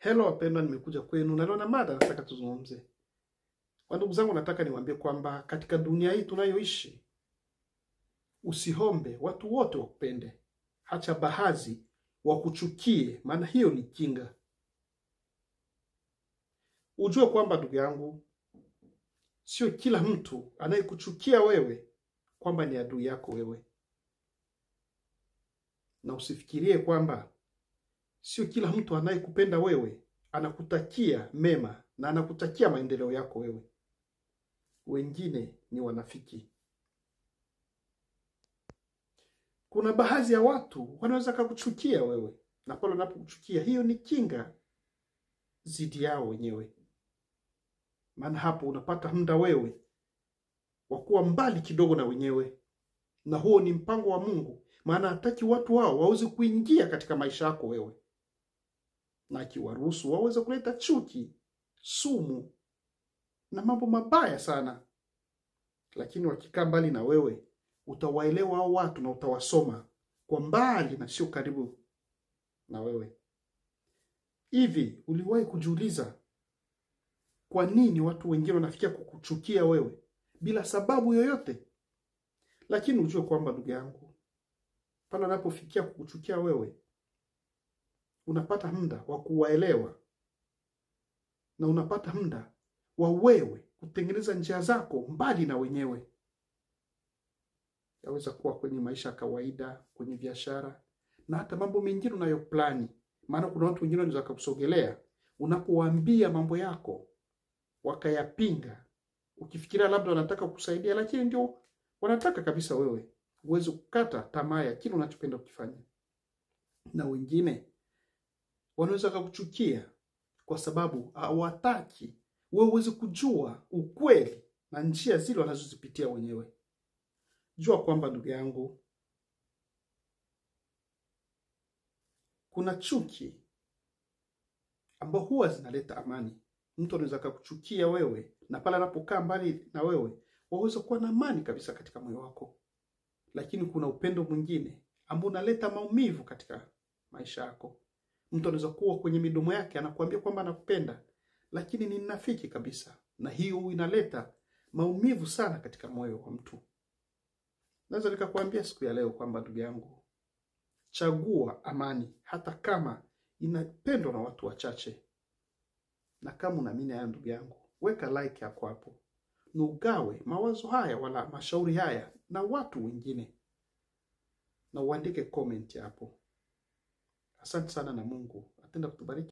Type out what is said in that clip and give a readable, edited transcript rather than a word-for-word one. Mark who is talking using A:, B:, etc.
A: Hello wapendwa, nimekuja kwenu na leo na mada nataka tuzungumze. Ndugu zangu, nataka niwaambie kwamba katika dunia hii tunayoishi, usihombe watu wote wakupende. Acha baadhi wakuchukie, maana hiyo ni kinga. Ujue kwamba ndugu yangu, sio kila mtu anayekuchukia wewe kwamba ni adui yako wewe. Na usifikirie kwamba sio kila mtu anayekupenda wewe anakutakia mema na anakutakia maendeleo yako wewe. Wengine ni wanafiki. Kuna baadhi ya watu wanaweza kukuchukia wewe, na pale unapokuchukia, hiyo ni kinga zidi yao wenyewe. Maana hapo unapata muda wewe wa kuwa mbali kidogo na wenyewe, na huo ni mpango wa Mungu. Maana hataki watu hao waweze kuingia katika maisha yako wewe, na akiwaruhusu waweze kuleta chuki, sumu na mambo mabaya sana. Lakini wakikaa mbali na wewe, utawaelewa hao watu na utawasoma kwa mbali na sio karibu na wewe. Hivi uliwahi kujiuliza kwa nini watu wengine wanafikia kukuchukia wewe bila sababu yoyote? Lakini ujue kwamba ndugu yangu, pale wanapofikia kukuchukia wewe, unapata muda wa kuwaelewa na unapata muda wa wewe kutengeneza njia zako mbali na wenyewe. Yaweza kuwa kwenye maisha ya kawaida, kwenye biashara na hata mambo mengine unayoplani. Maana kuna watu wengine wanaweza kukusogelea unapowaambia mambo yako wakayapinga, ukifikiria labda wanataka kukusaidia, lakini ndio wanataka kabisa wewe uweze kukata tamaa ya kile unachopenda kufanya. Na wengine wanaweza kukuchukia kwa sababu hawataki wewe uweze kujua ukweli na njia zile wanazozipitia wenyewe. Jua kwamba ndugu yangu, kuna chuki ambazo huwa zinaleta amani. Mtu anaweza kukuchukia wewe, na pale anapokaa mbali na wewe, waweza kuwa na amani kabisa katika moyo wako. Lakini kuna upendo mwingine ambao unaleta maumivu katika maisha yako. Mtu anaweza kuwa kwenye midomo yake anakuambia kwamba anakupenda, lakini ni mnafiki kabisa, na hiyo inaleta maumivu sana katika moyo wa mtu. Naweza nikakwambia siku ya leo kwamba ndugu yangu, chagua amani hata kama inapendwa na watu wachache. Na kama unaamini haya ndugu yangu, weka like yako hapo, na ugawe mawazo haya wala mashauri haya na watu wengine, na uandike comment hapo. Asante sana, na Mungu atenda kutubariki.